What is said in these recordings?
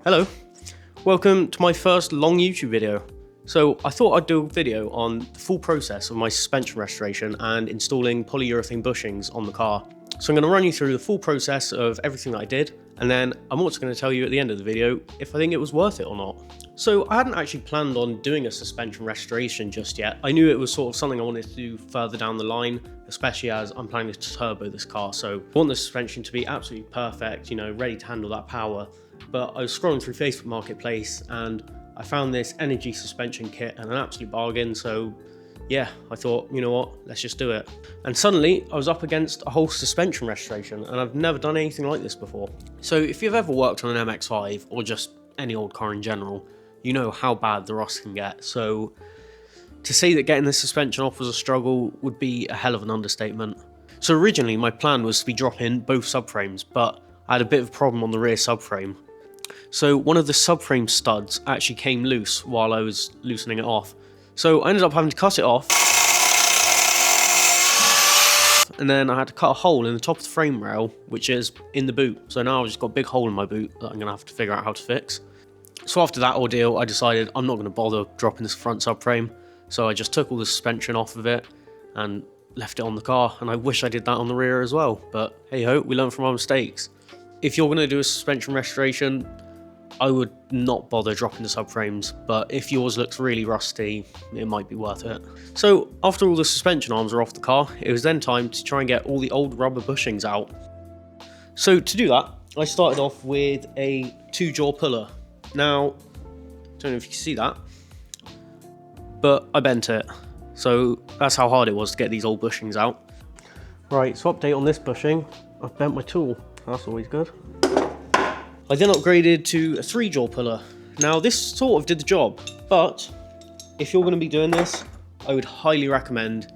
Hello, welcome to my first long YouTube video. So I thought I'd do a video on the full process of my suspension restoration and installing polyurethane bushings on the car. So I'm going to run you through the full process of everything that I did, and then I'm also going to tell you at the end of the video if I think it was worth it or not. So I hadn't actually planned on doing a suspension restoration just yet. I knew it was sort of something I wanted to do further down the line, especially as I'm planning to turbo this car. So I want the suspension to be absolutely perfect, you know, ready to handle that power. But I was scrolling through Facebook Marketplace and I found this energy suspension kit at an absolute bargain. So yeah, I thought, you know what, let's just do it. And suddenly I was up against a whole suspension restoration, and I've never done anything like this before. So if you've ever worked on an MX-5 or just any old car in general, you know how bad the rust can get. So to say that getting the suspension off was a struggle would be a hell of an understatement. So originally my plan was to be dropping both subframes, but I had a bit of a problem on the rear subframe. So one of the subframe studs actually came loose while I was loosening it off. So I ended up having to cut it off, and then I had to cut a hole in the top of the frame rail, which is in the boot. So now I've just got a big hole in my boot that I'm going to have to figure out how to fix. So after that ordeal, I decided I'm not going to bother dropping this front subframe. So I just took all the suspension off of it and left it on the car, and I wish I did that on the rear as well. But hey ho, we learn from our mistakes. If you're going to do a suspension restoration, I would not bother dropping the subframes, but if yours looks really rusty, it might be worth it. So after all the suspension arms were off the car, it was then time to try and get all the old rubber bushings out. So to do that, I started off with a 2-jaw puller. Now, don't know if you can see that, but I bent it. So that's how hard it was to get these old bushings out. Right, so update on this bushing, I've bent my tool. That's always good. I then upgraded to a 3-jaw puller. Now this sort of did the job, but if you're going to be doing this, I would highly recommend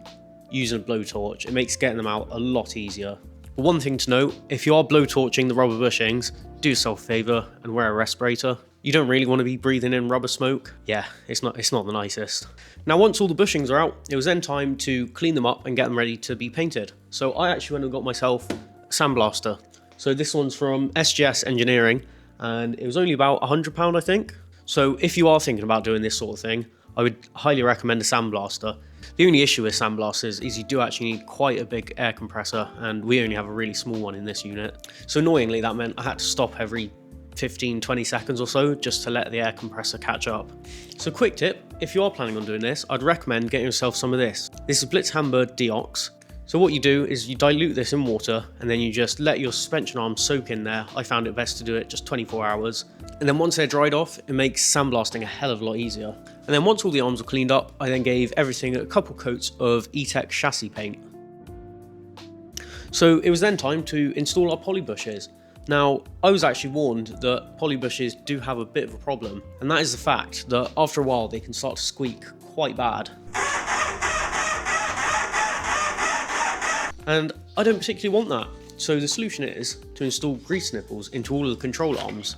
using a blowtorch. It makes getting them out a lot easier. But one thing to note, if you are blowtorching the rubber bushings, do yourself a favour and wear a respirator. You don't really want to be breathing in rubber smoke. Yeah, it's not the nicest. Now once all the bushings are out, it was then time to clean them up and get them ready to be painted. So I actually went and got myself a sandblaster. So this one's from SGS Engineering, and it was only about £100, I think. So if you are thinking about doing this sort of thing, I would highly recommend a sandblaster. The only issue with sandblasters is you do actually need quite a big air compressor, and we only have a really small one in this unit. So annoyingly, that meant I had to stop every 15-20 seconds or so just to let the air compressor catch up. So quick tip, if you are planning on doing this, I'd recommend getting yourself some of this. This is Blitzhammer Deox. So what you do is you dilute this in water, and then you just let your suspension arms soak in there. I found it best to do it just 24 hours. And then once they're dried off, it makes sandblasting a hell of a lot easier. And then once all the arms were cleaned up, I then gave everything a couple coats of E-Tech chassis paint. So it was then time to install our poly bushes. Now, I was actually warned that poly bushes do have a bit of a problem, and that is the fact that after a while they can start to squeak quite bad. And I don't particularly want that. So the solution is to install grease nipples into all of the control arms.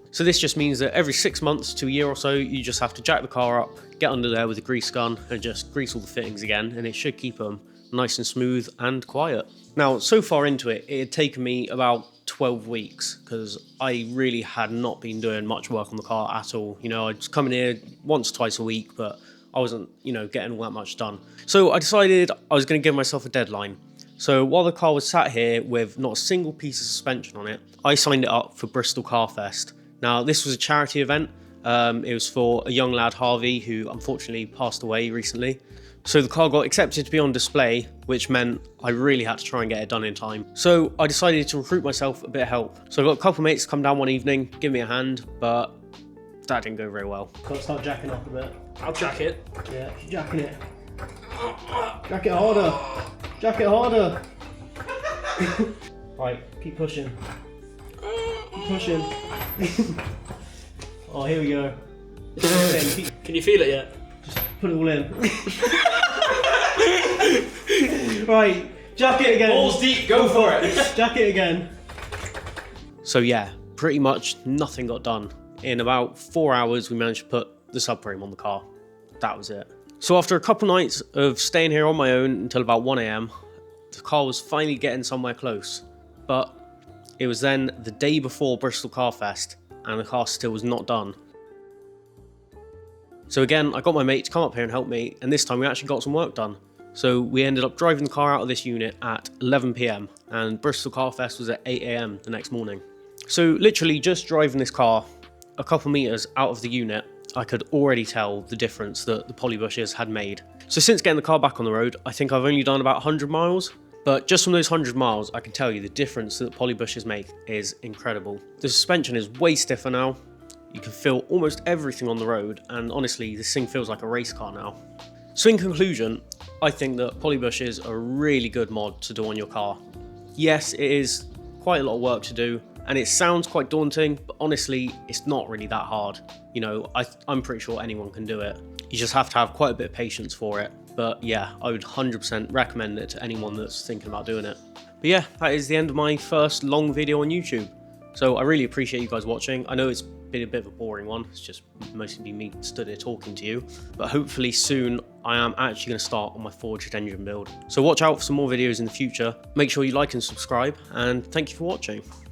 So this just means that every 6 months to a year or so, you just have to jack the car up, get under there with a grease gun and just grease all the fittings again, and it should keep them nice and smooth and quiet. Now, so far into it, it had taken me about 12 weeks because I really had not been doing much work on the car at all. You know, I'd just come in here once, twice a week, but I wasn't, you know, getting all that much done. So I decided I was going to give myself a deadline. So while the car was sat here with not a single piece of suspension on it, I signed it up for Bristol Car Fest. Now, this was a charity event. It was for a young lad, Harvey, who unfortunately passed away recently. So the car got accepted to be on display, which meant I really had to try and get it done in time. So I decided to recruit myself a bit of help. So I got a couple of mates to come down one evening, give me a hand, but that didn't go very well. Got to start jacking up a bit. I'll jack it. Yeah, keep jacking it. Jack it harder. Jack it harder. Right, keep pushing. Keep pushing. Oh, here we go. Can you feel it yet? Just put it all in. Right, jack it again. Balls deep, go for it. Jack it again. So yeah, pretty much nothing got done. In about 4 hours, we managed to put the subframe on the car. That was it. So after a couple nights of staying here on my own until about 1 AM, the car was finally getting somewhere close. But it was then the day before Bristol Car Fest and the car still was not done. So again, I got my mate to come up here and help me, and this time we actually got some work done. So we ended up driving the car out of this unit at 11 PM and Bristol Car Fest was at 8 AM the next morning. So literally just driving this car a couple meters out of the unit, I could already tell the difference that the poly bushes had made. So since getting the car back on the road, I think I've only done about 100 miles. But just from those 100 miles, I can tell you the difference that poly bushes make is incredible. The suspension is way stiffer now. You can feel almost everything on the road, and honestly, this thing feels like a race car now. So in conclusion, I think that poly bushes are a really good mod to do on your car. Yes, it is quite a lot of work to do, and it sounds quite daunting, but honestly, it's not really that hard. You know, I'm pretty sure anyone can do it. You just have to have quite a bit of patience for it. But yeah, I would 100% recommend it to anyone that's thinking about doing it. But yeah, that is the end of my first long video on YouTube. So I really appreciate you guys watching. I know it's been a bit of a boring one. It's just mostly been me stood here talking to you. But hopefully soon I am actually going to start on my forged engine build. So watch out for some more videos in the future. Make sure you like and subscribe, and thank you for watching.